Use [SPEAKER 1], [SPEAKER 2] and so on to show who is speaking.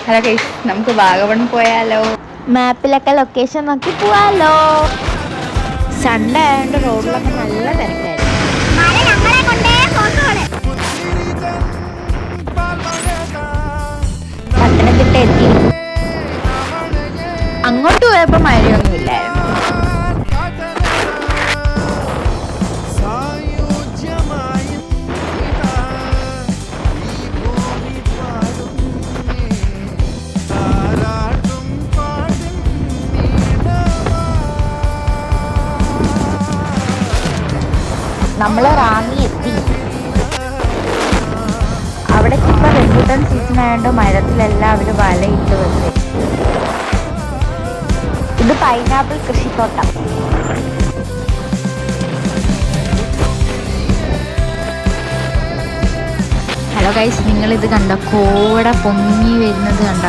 [SPEAKER 1] Hello guys, നമുക്ക് വാഗമൺ പോയാലോ?
[SPEAKER 2] മാപ്പിലൊക്കെ location നോക്കി പോവാലോ. സൺഡേ ആയതുകൊണ്ട് റോഡിലൊക്കെ നല്ല തിരക്കായിരുന്നു. പത്തനംതിട്ട എത്തി. അങ്ങോട്ട് പോയപ്പോ മഴയൊന്നും ഇല്ലായിരുന്നു. നമ്മൾ റാന്നി എത്തി. അവിടേക്ക് ഇപ്പൊ റംബൂട്ടാൻ സീസൺ ആയതുകൊണ്ട് മരത്തിലെല്ലാവരും വലയിട്ട് വെച്ച്. ഇത് പൈനാപ്പിൾ കൃഷിത്തോട്ടം. ഹലോ ഗൈസ്, നിങ്ങളിത് കണ്ടോ? കോട പൊങ്ങി വരുന്നത് കണ്ടോ?